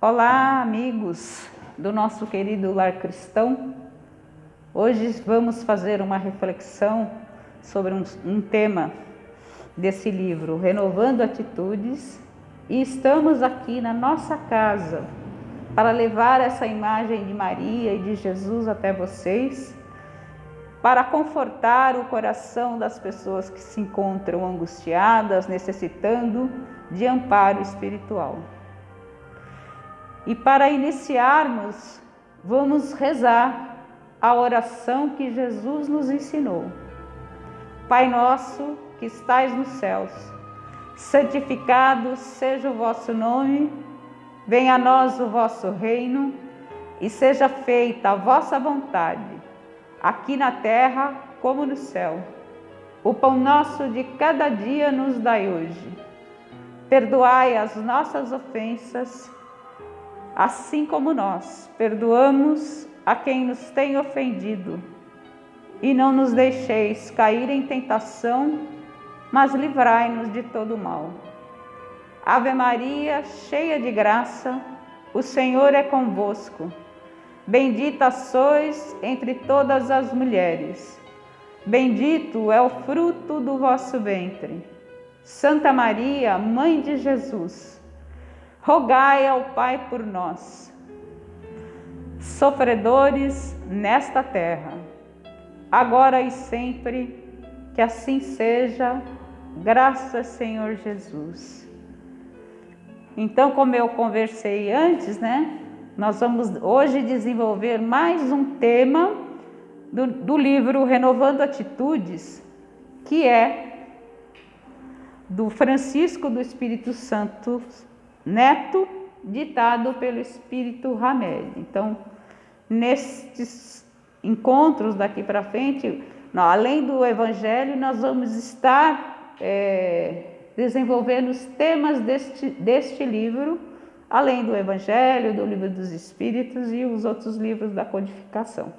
Olá, amigos do nosso querido Lar Cristão. Hoje vamos fazer uma reflexão sobre um tema desse livro, Renovando Atitudes, e estamos aqui na nossa casa para levar essa imagem de Maria e de Jesus até vocês, para confortar o coração das pessoas que se encontram angustiadas, necessitando de amparo espiritual. E para iniciarmos, vamos rezar a oração que Jesus nos ensinou. Pai nosso que estais nos céus, santificado seja o vosso nome, venha a nós o vosso reino e seja feita a vossa vontade, aqui na terra como no céu. O pão nosso de cada dia nos dai hoje. Perdoai as nossas ofensas, assim como nós perdoamos a quem nos tem ofendido. E não nos deixeis cair em tentação, mas livrai-nos de todo mal. Ave Maria, cheia de graça, o Senhor é convosco. Bendita sois entre todas as mulheres. Bendito é o fruto do vosso ventre. Santa Maria, Mãe de Jesus, rogai ao Pai por nós, sofredores nesta terra, agora e sempre, que assim seja, graças Senhor Jesus. Então, como eu conversei antes, nós vamos hoje desenvolver mais um tema do livro Renovando Atitudes, que é do Francisco do Espírito Santo Neto, ditado pelo Espírito Ramelli. Então, nestes encontros daqui para frente, além do Evangelho, nós vamos estar desenvolvendo os temas deste livro, além do Evangelho, do Livro dos Espíritos e os outros livros da codificação.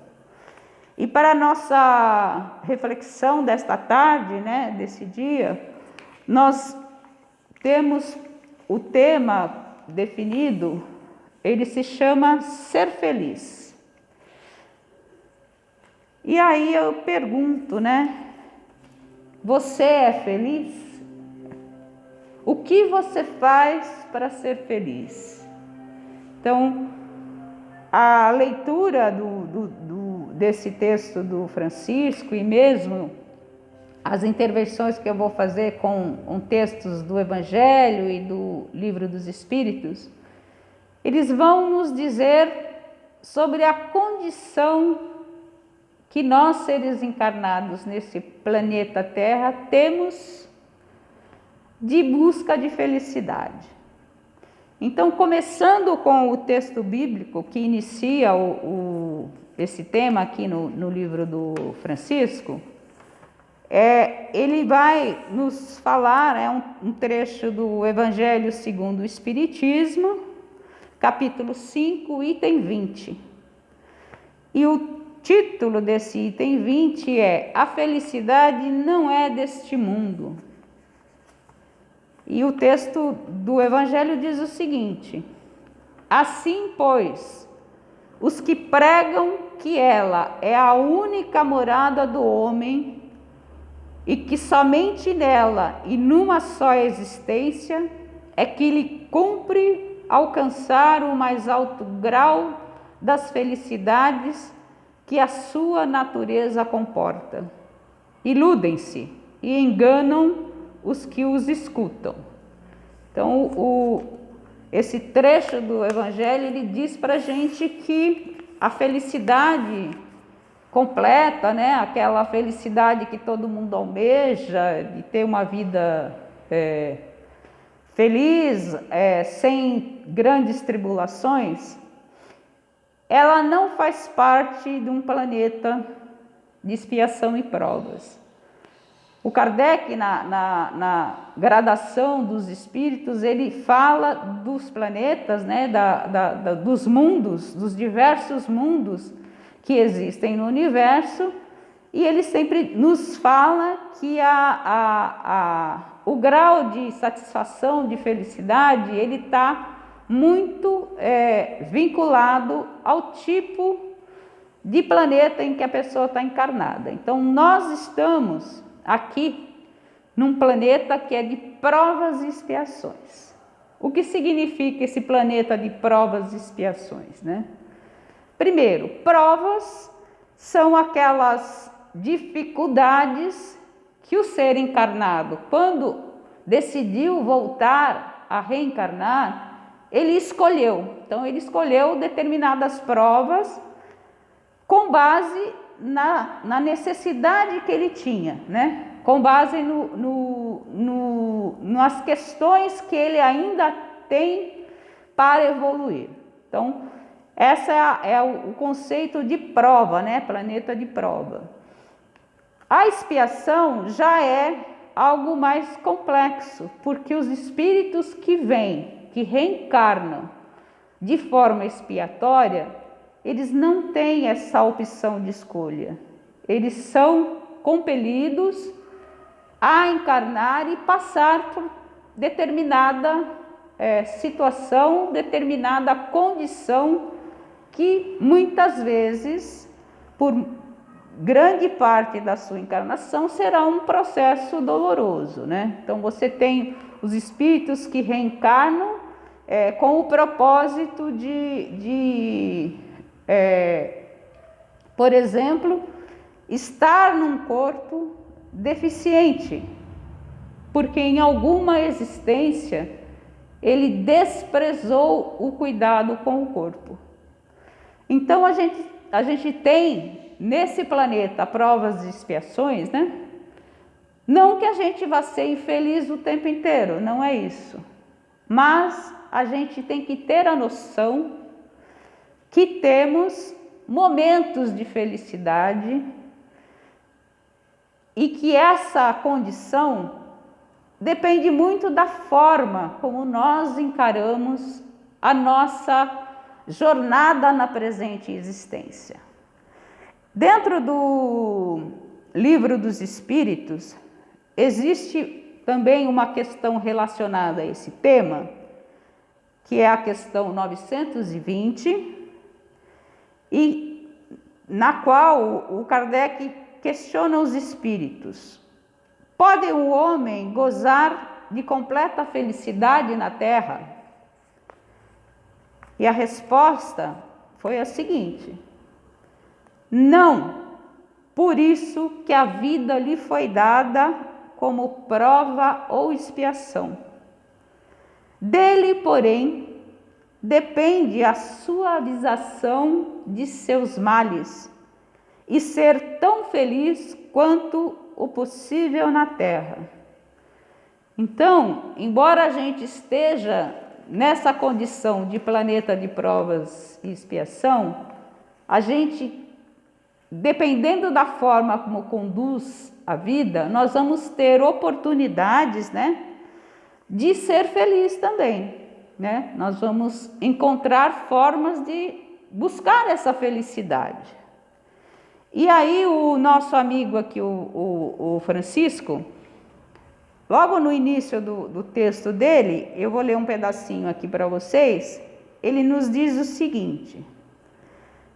E para a nossa reflexão desta tarde, desse dia, nós temos o tema definido, ele se chama Ser Feliz. E aí eu pergunto, você é feliz? O que você faz para ser feliz? Então, a leitura desse texto do Francisco e mesmo as intervenções que eu vou fazer com textos do Evangelho e do Livro dos Espíritos, eles vão nos dizer sobre a condição que nós, seres encarnados nesse planeta Terra, temos de busca de felicidade. Então, começando com o texto bíblico que inicia esse tema aqui no livro do Francisco, ele vai nos falar, um trecho do Evangelho segundo o Espiritismo, capítulo 5, item 20. E o título desse item 20 é A Felicidade não é deste mundo. E o texto do Evangelho diz o seguinte: assim, pois, os que pregam que ela é a única morada do homem, e que somente nela e numa só existência é que lhe cumpre alcançar o mais alto grau das felicidades que a sua natureza comporta. Iludem-se e enganam os que os escutam. Então, esse trecho do Evangelho, ele diz para a gente que a felicidade completa, aquela felicidade que todo mundo almeja, de ter uma vida feliz, sem grandes tribulações, ela não faz parte de um planeta de expiação e provas. O Kardec, na gradação dos espíritos, ele fala dos planetas, dos mundos, dos diversos mundos que existem no universo, e ele sempre nos fala que o grau de satisfação, de felicidade, ele está muito vinculado ao tipo de planeta em que a pessoa está encarnada. Então, nós estamos aqui num planeta que é de provas e expiações. O que significa esse planeta de provas e expiações, né? Primeiro, provas são aquelas dificuldades que o ser encarnado, quando decidiu voltar a reencarnar, ele escolheu. Então, ele escolheu determinadas provas com base na necessidade que ele tinha, né? Com base nas questões que ele ainda tem para evoluir. Então, esse é o conceito de prova, né? Planeta de prova. A expiação já é algo mais complexo, porque os espíritos que vêm, que reencarnam de forma expiatória, eles não têm essa opção de escolha. Eles são compelidos a encarnar e passar por determinada situação, determinada condição, que muitas vezes, por grande parte da sua encarnação, será um processo doloroso, né? Então, você tem os espíritos que reencarnam com o propósito por exemplo, estar num corpo deficiente, porque em alguma existência ele desprezou o cuidado com o corpo. Então, a gente tem nesse planeta provas e expiações, né? Não que a gente vá ser infeliz o tempo inteiro, não é isso. Mas a gente tem que ter a noção que temos momentos de felicidade e que essa condição depende muito da forma como nós encaramos a nossa jornada na presente existência. Dentro do Livro dos Espíritos, existe também uma questão relacionada a esse tema, que é a questão 920, e na qual o Kardec questiona os espíritos. Pode o homem gozar de completa felicidade na Terra? E a resposta foi a seguinte: não, por isso que a vida lhe foi dada como prova ou expiação. Dele, porém, depende a suavização de seus males e ser tão feliz quanto o possível na Terra. Então, embora a gente esteja nessa condição de planeta de provas e expiação, a gente, dependendo da forma como conduz a vida, nós vamos ter oportunidades, né, de ser feliz também, né? Nós vamos encontrar formas de buscar essa felicidade. E aí o nosso amigo aqui, o Francisco, logo no início do texto dele, eu vou ler um pedacinho aqui para vocês, ele nos diz o seguinte: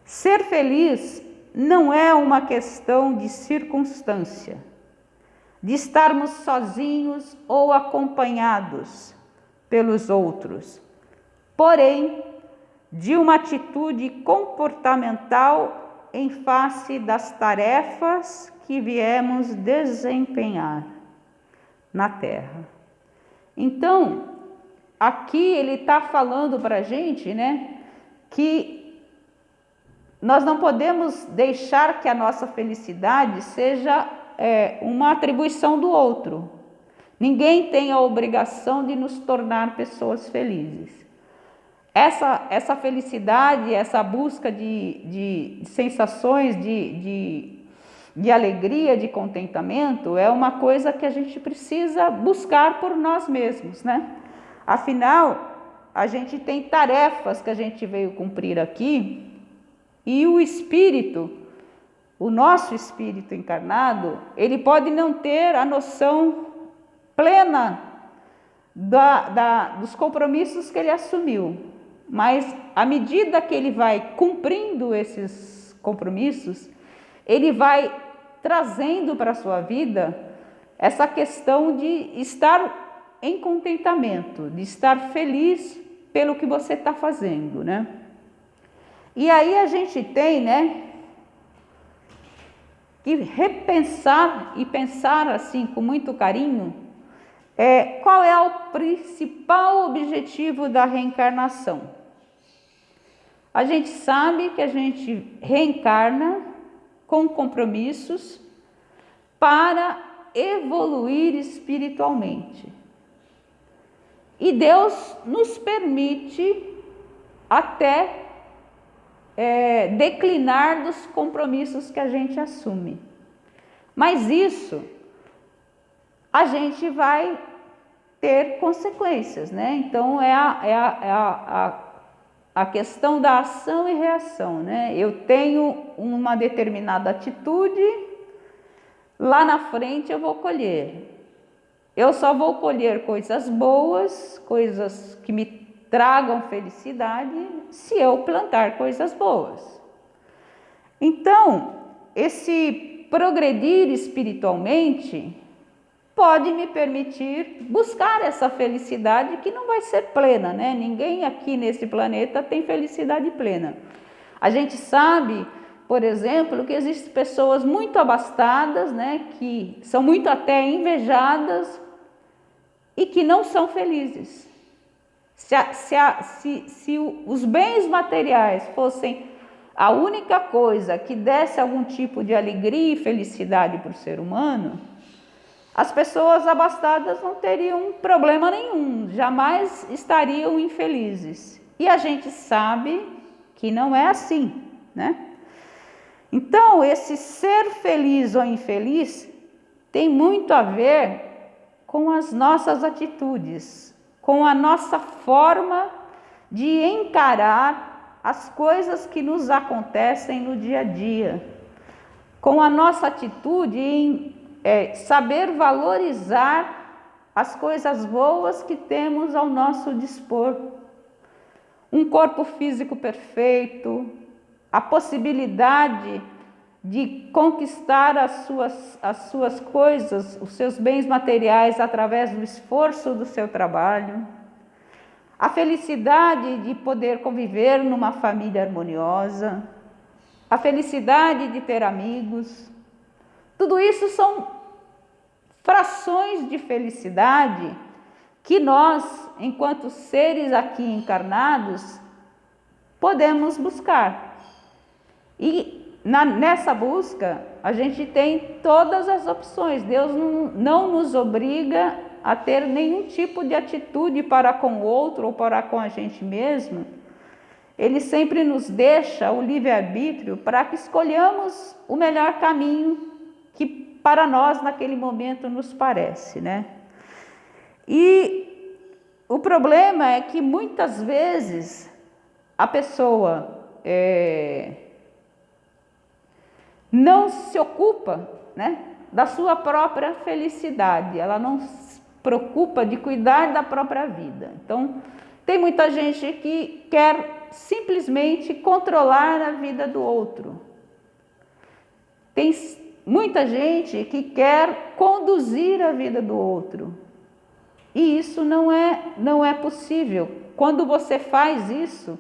ser feliz não é uma questão de circunstância, de estarmos sozinhos ou acompanhados pelos outros, porém de uma atitude comportamental em face das tarefas que viemos desempenhar na Terra. Então, aqui ele está falando para a gente, né, que nós não podemos deixar que a nossa felicidade seja uma atribuição do outro. Ninguém tem a obrigação de nos tornar pessoas felizes. Essa felicidade, essa busca de sensações de alegria, de contentamento, é uma coisa que a gente precisa buscar por nós mesmos, né? Afinal, a gente tem tarefas que a gente veio cumprir aqui, e o espírito, o nosso espírito encarnado, ele pode não ter a noção plena dos compromissos que ele assumiu. Mas à medida que ele vai cumprindo esses compromissos, ele vai trazendo para a sua vida essa questão de estar em contentamento, de estar feliz pelo que você está fazendo, né? E aí a gente tem, né, que repensar e pensar assim com muito carinho, qual é o principal objetivo da reencarnação. A gente sabe que a gente reencarna com compromissos para evoluir espiritualmente. E Deus nos permite até declinar dos compromissos que a gente assume. Mas isso a gente vai ter consequências, né? Então é a questão da ação e reação, né? Eu tenho uma determinada atitude, lá na frente eu vou colher. Eu só vou colher coisas boas, coisas que me tragam felicidade, se eu plantar coisas boas. Então, esse progredir espiritualmente pode me permitir buscar essa felicidade que não vai ser plena, né? Ninguém aqui nesse planeta tem felicidade plena. A gente sabe, por exemplo, que existem pessoas muito abastadas, né? Que são muito até invejadas e que não são felizes. Se os bens materiais fossem a única coisa que desse algum tipo de alegria e felicidade para o ser humano, as pessoas abastadas não teriam problema nenhum, jamais estariam infelizes. E a gente sabe que não é assim, né? Então, esse ser feliz ou infeliz tem muito a ver com as nossas atitudes, com a nossa forma de encarar as coisas que nos acontecem no dia a dia, com a nossa atitude em saber valorizar as coisas boas que temos ao nosso dispor. Um corpo físico perfeito, a possibilidade de conquistar as suas coisas, os seus bens materiais através do esforço do seu trabalho, a felicidade de poder conviver numa família harmoniosa, a felicidade de ter amigos. Tudo isso são frações de felicidade que nós, enquanto seres aqui encarnados, podemos buscar. E nessa busca, a gente tem todas as opções. Deus não nos obriga a ter nenhum tipo de atitude para com o outro ou para com a gente mesmo. Ele sempre nos deixa o livre-arbítrio para que escolhamos o melhor caminho que para nós naquele momento nos parece, né? E o problema é que muitas vezes a pessoa não se ocupa, né, da sua própria felicidade, ela não se preocupa de cuidar da própria vida. Então, tem muita gente que quer simplesmente controlar a vida do outro. Tem muita gente que quer conduzir a vida do outro. E isso não é possível. Quando você faz isso,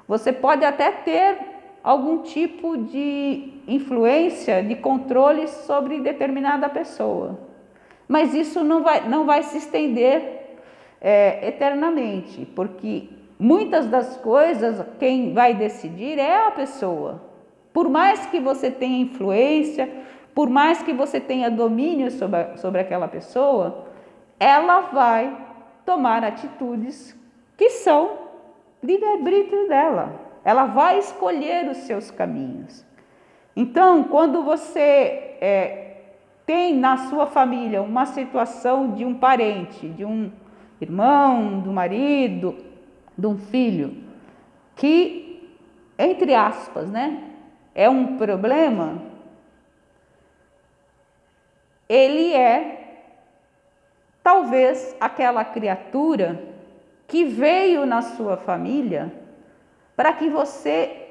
você pode até ter algum tipo de influência, de controle sobre determinada pessoa. Mas isso não vai se estender eternamente, porque muitas das coisas quem vai decidir é a pessoa. Por mais que você tenha influência, por mais que você tenha domínio sobre aquela pessoa, ela vai tomar atitudes que são livre-arbítrio dela. Ela vai escolher os seus caminhos. Então, quando você tem na sua família uma situação de um parente, de um irmão, do marido, de um filho, que, entre aspas, né, é um problema, ele talvez aquela criatura que veio na sua família para que você,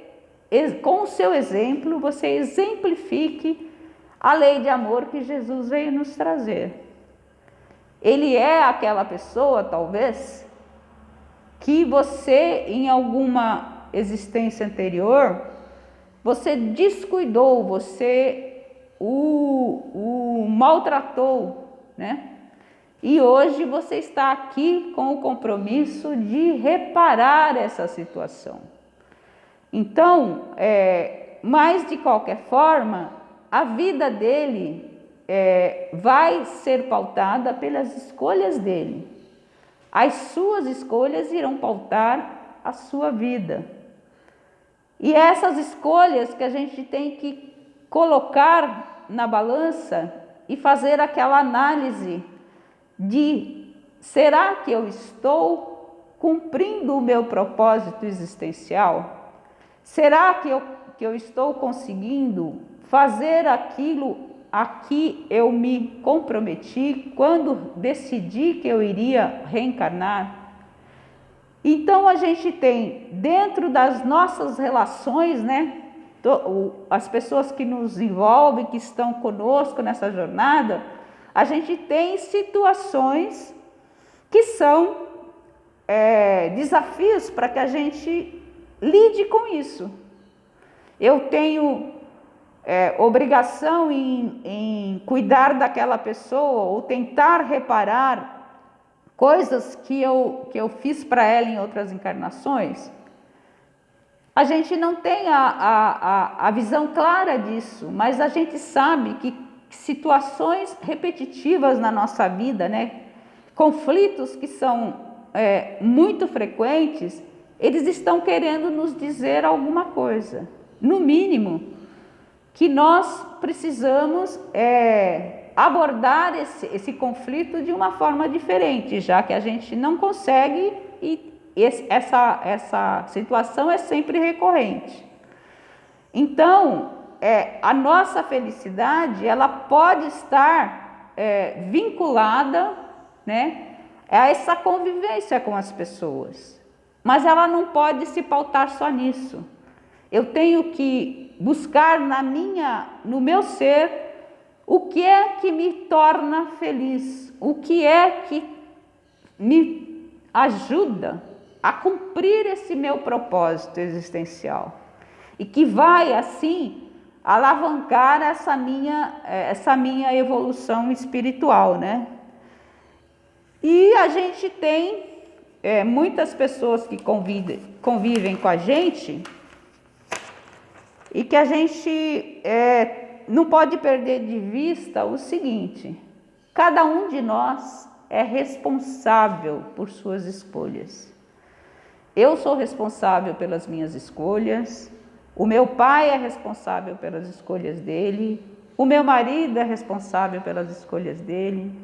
com o seu exemplo, você exemplifique a lei de amor que Jesus veio nos trazer. Ele é aquela pessoa, talvez, que você, em alguma existência anterior, você descuidou, você o maltratou, né? E hoje você está aqui com o compromisso de reparar essa situação. Então, mas de qualquer forma, a vida dele vai ser pautada pelas escolhas dele. As suas escolhas irão pautar a sua vida. E essas escolhas que a gente tem que colocar na balança e fazer aquela análise de: será que eu estou cumprindo o meu propósito existencial? Será que eu estou conseguindo fazer aquilo a que eu me comprometi quando decidi que eu iria reencarnar? Então a gente tem dentro das nossas relações, né, as pessoas que nos envolvem, que estão conosco nessa jornada, a gente tem situações que são desafios para que a gente lide com isso. Eu tenho obrigação em cuidar daquela pessoa ou tentar reparar coisas que eu fiz para ela em outras encarnações. A gente não tem a visão clara disso, mas a gente sabe que situações repetitivas na nossa vida, né, conflitos que são muito frequentes, eles estão querendo nos dizer alguma coisa. No mínimo, que nós precisamos abordar esse conflito de uma forma diferente, já que a gente não consegue e essa situação é sempre recorrente. Então, a nossa felicidade, ela pode estar vinculada, né, a essa convivência com as pessoas, mas ela não pode se pautar só nisso. Eu tenho que buscar no meu ser o que é que me torna feliz, o que é que me ajuda a cumprir esse meu propósito existencial e que vai assim alavancar essa minha evolução espiritual, né? E a gente tem muitas pessoas que convivem com a gente e que a gente não pode perder de vista o seguinte: cada um de nós é responsável por suas escolhas. Eu sou responsável pelas minhas escolhas, o meu pai é responsável pelas escolhas dele, o meu marido é responsável pelas escolhas dele,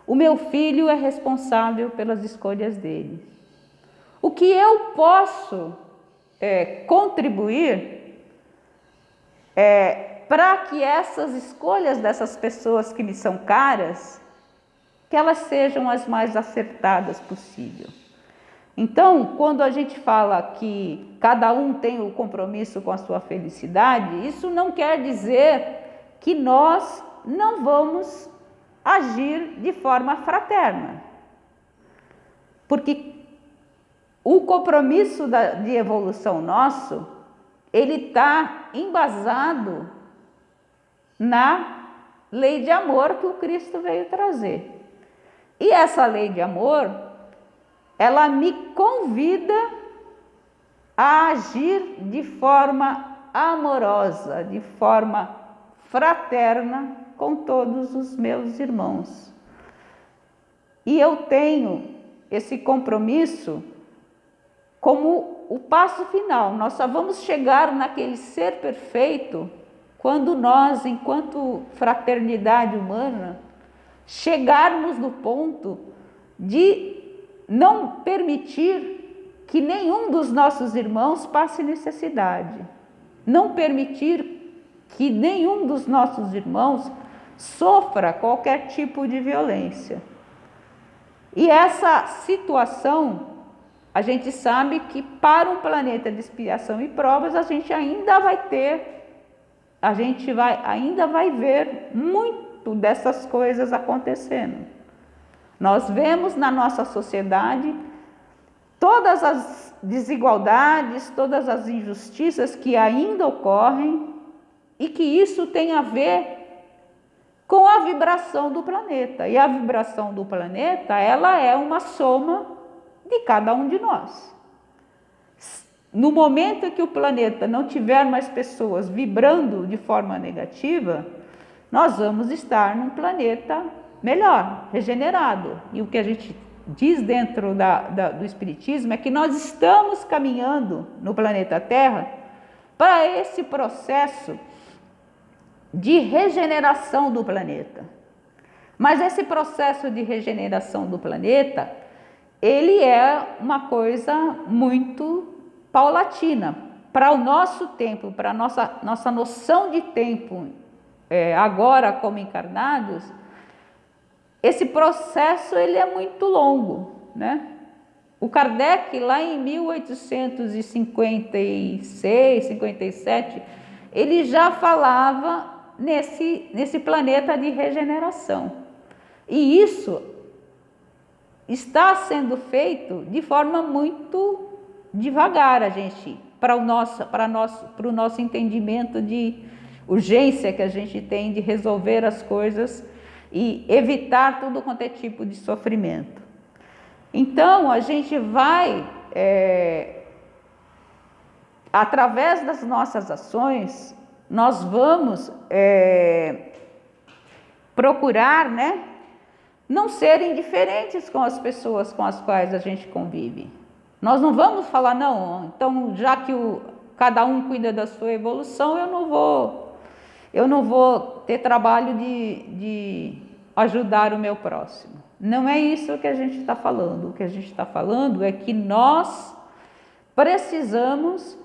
o meu filho é responsável pelas escolhas dele. O que eu posso contribuir para que essas escolhas dessas pessoas que me são caras, que elas sejam as mais acertadas possível. Então, quando a gente fala que cada um tem o compromisso com a sua felicidade, isso não quer dizer que nós não vamos agir de forma fraterna. Porque o compromisso de evolução nosso, ele está embasado na lei de amor que o Cristo veio trazer. E essa lei de amor, ela me convida a agir de forma amorosa, de forma fraterna com todos os meus irmãos. E eu tenho esse compromisso como o passo final. Nós só vamos chegar naquele ser perfeito quando nós, enquanto fraternidade humana, chegarmos no ponto de não permitir que nenhum dos nossos irmãos passe necessidade, não permitir que nenhum dos nossos irmãos sofra qualquer tipo de violência. E essa situação, a gente sabe que para um planeta de expiação e provas, a gente ainda vai ver muito dessas coisas acontecendo. Nós vemos na nossa sociedade todas as desigualdades, todas as injustiças que ainda ocorrem e que isso tem a ver com a vibração do planeta. E a vibração do planeta, ela é uma soma de cada um de nós. No momento em que o planeta não tiver mais pessoas vibrando de forma negativa, nós vamos estar num planeta melhor, regenerado. E o que a gente diz dentro do Espiritismo é que nós estamos caminhando no planeta Terra para esse processo de regeneração do planeta. Mas esse processo de regeneração do planeta, ele é uma coisa muito paulatina. Para o nosso tempo, para a nossa noção de tempo, agora como encarnados, esse processo ele é muito longo, né? O Kardec, lá em 1856, 57, ele já falava nesse planeta de regeneração. E isso está sendo feito de forma muito devagar, para o nosso entendimento de urgência que a gente tem de resolver as coisas e evitar todo quanto é tipo de sofrimento. Então, a gente vai, através das nossas ações, nós vamos procurar, né, não ser indiferentes com as pessoas com as quais a gente convive. Nós não vamos falar, não, então já que cada um cuida da sua evolução, eu não vou ter trabalho de ajudar o meu próximo. Não é isso que a gente está falando. O que a gente está falando é que nós precisamos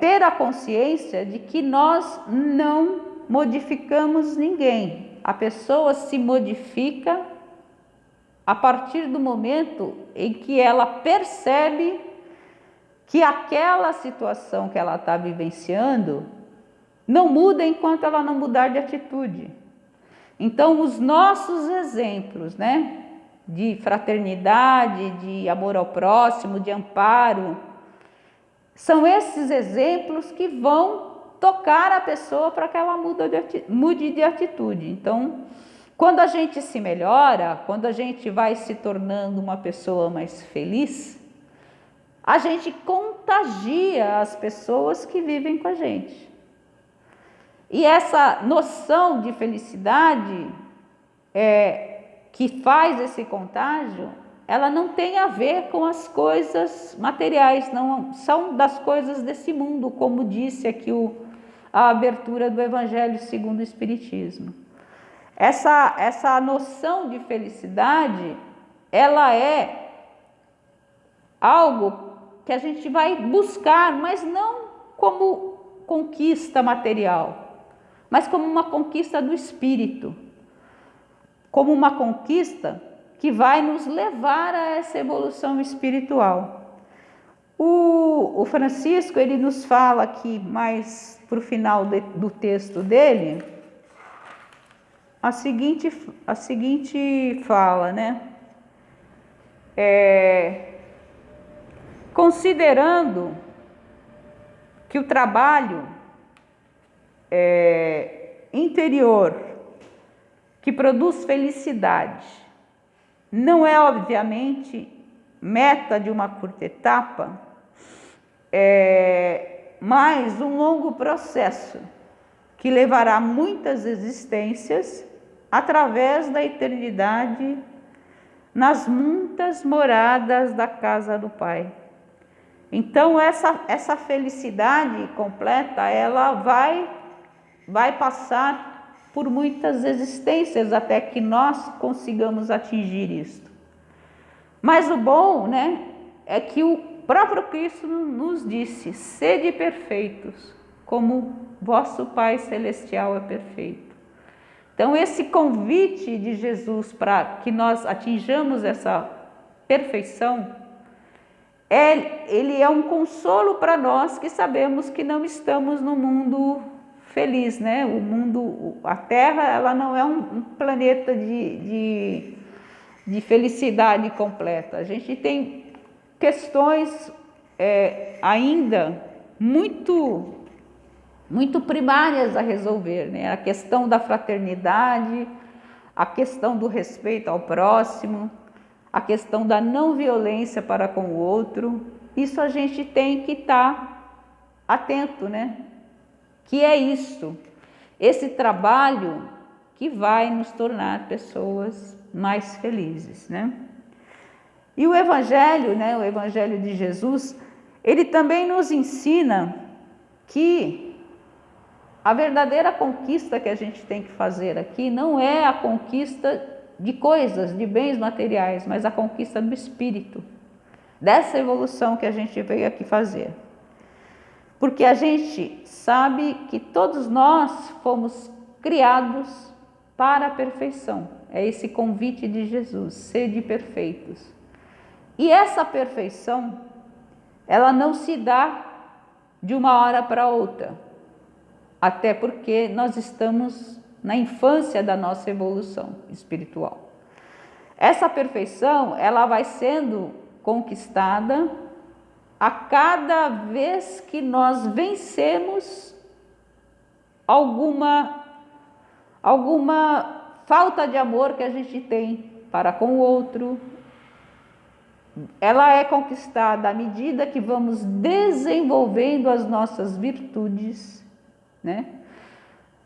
ter a consciência de que nós não modificamos ninguém. A pessoa se modifica a partir do momento em que ela percebe que aquela situação que ela está vivenciando não muda enquanto ela não mudar de atitude. Então, os nossos exemplos, né, de fraternidade, de amor ao próximo, de amparo, são esses exemplos que vão tocar a pessoa para que ela mude de atitude. Então, quando a gente se melhora, quando a gente vai se tornando uma pessoa mais feliz, a gente contagia as pessoas que vivem com a gente. E essa noção de felicidade que faz esse contágio, ela não tem a ver com as coisas materiais, não são das coisas desse mundo, como disse aqui a abertura do Evangelho segundo o Espiritismo. Essa noção de felicidade, ela é algo que a gente vai buscar, mas não como conquista material, mas como uma conquista do espírito, como uma conquista que vai nos levar a essa evolução espiritual. O Francisco, ele nos fala aqui, mais para o final do texto dele, a seguinte fala, né? Considerando que o trabalho interior que produz felicidade não é obviamente meta de uma curta etapa, mas um longo processo que levará muitas existências através da eternidade nas muitas moradas da casa do Pai. Então essa felicidade completa, ela vai passar por muitas existências até que nós consigamos atingir isto. Mas o bom, né, é que o próprio Cristo nos disse: sede perfeitos, como vosso Pai Celestial é perfeito. Então, esse convite de Jesus para que nós atinjamos essa perfeição, ele é um consolo para nós que sabemos que não estamos no mundo feliz, né? O mundo, a Terra, ela não é um planeta de felicidade completa. A gente tem questões ainda muito primárias a resolver, né? A questão da fraternidade, a questão do respeito ao próximo, a questão da não violência para com o outro. Isso a gente tem que estar atento, né? Que é isso, esse trabalho que vai nos tornar pessoas mais felizes, né? E o Evangelho, né? O Evangelho de Jesus, ele também nos ensina que a verdadeira conquista que a gente tem que fazer aqui não é a conquista de coisas, de bens materiais, mas a conquista do espírito, dessa evolução que a gente veio aqui fazer. Porque a gente sabe que todos nós fomos criados para a perfeição. É esse convite de Jesus, sede perfeitos. E essa perfeição, ela não se dá de uma hora para outra. Até porque nós estamos na infância da nossa evolução espiritual. Essa perfeição, ela vai sendo conquistada a cada vez que nós vencemos alguma falta de amor que a gente tem para com o outro. Ela é conquistada à medida que vamos desenvolvendo as nossas virtudes, né?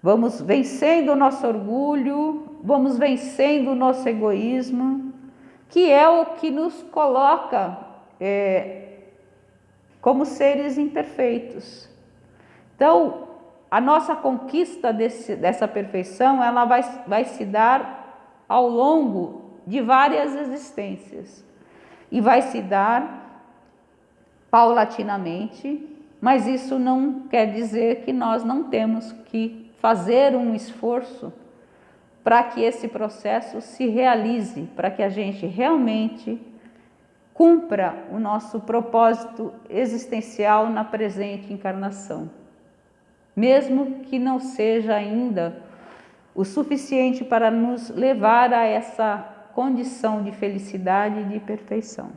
Vamos vencendo o nosso orgulho, vamos vencendo o nosso egoísmo, que é o que nos coloca como seres imperfeitos. Então, a nossa conquista dessa perfeição, ela vai se dar ao longo de várias existências e vai se dar paulatinamente. Mas isso não quer dizer que nós não temos que fazer um esforço para que esse processo se realize, para que a gente realmente cumpra o nosso propósito existencial na presente encarnação. Mesmo que não seja ainda o suficiente para nos levar a essa condição de felicidade e de perfeição.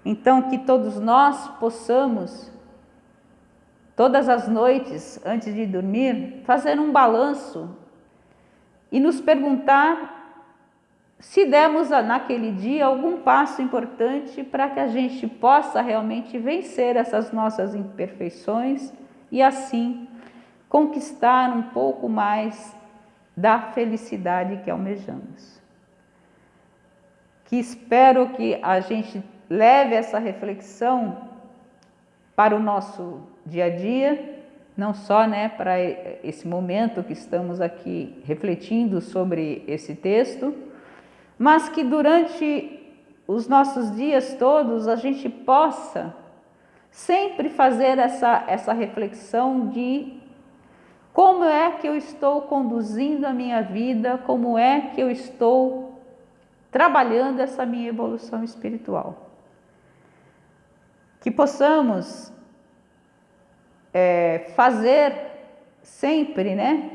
Então, que todos nós possamos, todas as noites, antes de dormir, fazer um balanço e nos perguntar se demos naquele dia algum passo importante para que a gente possa realmente vencer essas nossas imperfeições e assim conquistar um pouco mais da felicidade que almejamos. Que espero que a gente leve essa reflexão para o nosso dia a dia, não só, né, para esse momento que estamos aqui refletindo sobre esse texto, mas que durante os nossos dias todos a gente possa sempre fazer essa reflexão de como é que eu estou conduzindo a minha vida, como é que eu estou trabalhando essa minha evolução espiritual. Que possamos fazer sempre, né,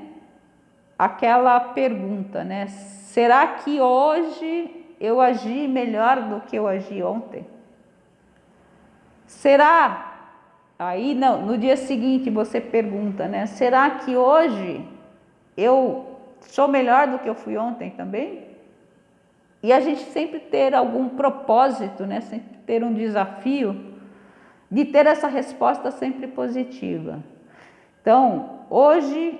aquela pergunta, né? Será que hoje eu agi melhor do que eu agi ontem? Será? Aí no dia seguinte você pergunta, né? Será que hoje eu sou melhor do que eu fui ontem também? E a gente sempre ter algum propósito, né? Sempre ter um desafio de ter essa resposta sempre positiva. Então, hoje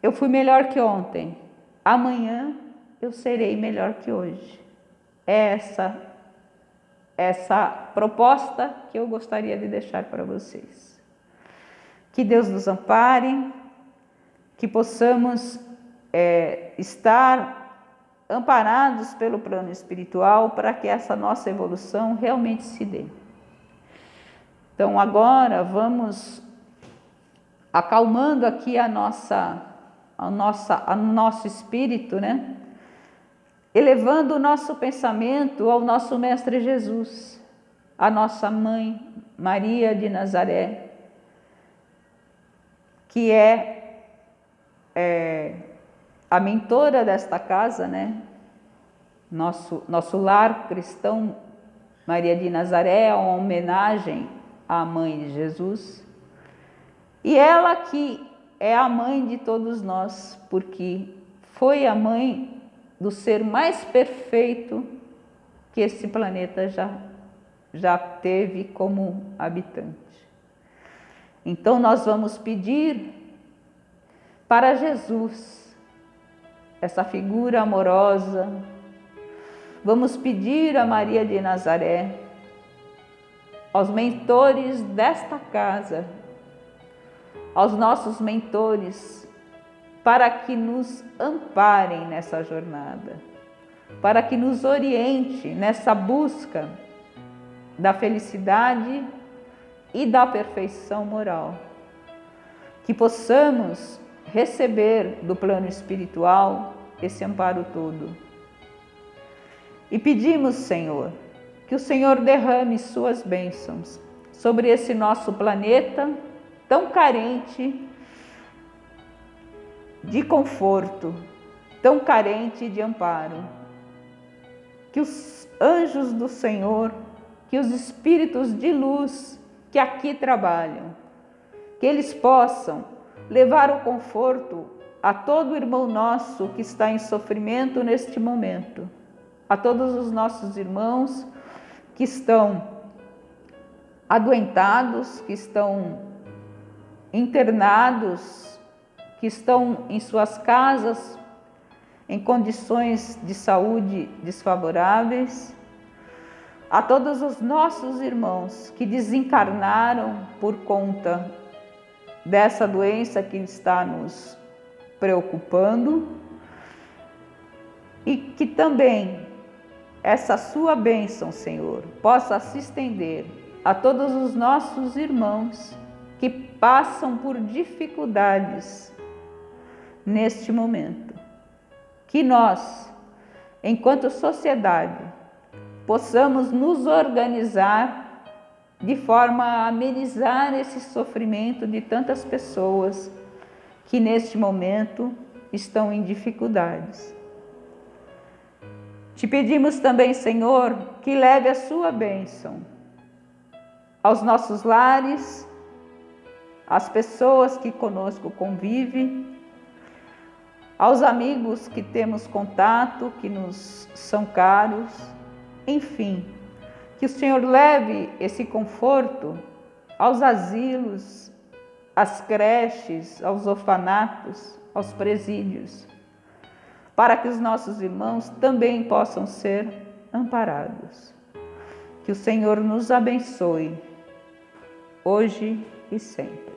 eu fui melhor que ontem, amanhã eu serei melhor que hoje. É essa proposta que eu gostaria de deixar para vocês. Que Deus nos ampare, que possamos estar amparados pelo plano espiritual para que essa nossa evolução realmente se dê. Então agora vamos acalmando aqui a nossa ao nosso espírito, né? Elevando o nosso pensamento ao nosso Mestre Jesus, a nossa mãe Maria de Nazaré, que é a mentora desta casa, né? Nosso lar cristão, Maria de Nazaré, é uma homenagem à mãe de Jesus. E ela que é a mãe de todos nós, porque foi a mãe do ser mais perfeito que esse planeta já teve como habitante. Então nós vamos pedir para Jesus, essa figura amorosa, vamos pedir a Maria de Nazaré, aos mentores desta casa, aos nossos mentores, para que nos amparem nessa jornada, para que nos oriente nessa busca da felicidade e da perfeição moral, que possamos receber do plano espiritual esse amparo todo. E pedimos, Senhor, que o Senhor derrame suas bênçãos sobre esse nosso planeta tão carente de conforto, tão carente de amparo. Que os anjos do Senhor, que os espíritos de luz que aqui trabalham, que eles possam levar o conforto a todo irmão nosso que está em sofrimento neste momento, a todos os nossos irmãos que estão adoentados, que estão internados, que estão em suas casas em condições de saúde desfavoráveis, a todos os nossos irmãos que desencarnaram por conta dessa doença que está nos preocupando, e que também essa sua bênção, Senhor, possa se estender a todos os nossos irmãos que passam por dificuldades neste momento. Que nós, enquanto sociedade, possamos nos organizar de forma a amenizar esse sofrimento de tantas pessoas que neste momento estão em dificuldades. Te pedimos também, Senhor, que leve a sua bênção aos nossos lares, às pessoas que conosco convivem, aos amigos que temos contato, que nos são caros, enfim, que o Senhor leve esse conforto aos asilos, às creches, aos orfanatos, aos presídios, para que os nossos irmãos também possam ser amparados. Que o Senhor nos abençoe, hoje e sempre.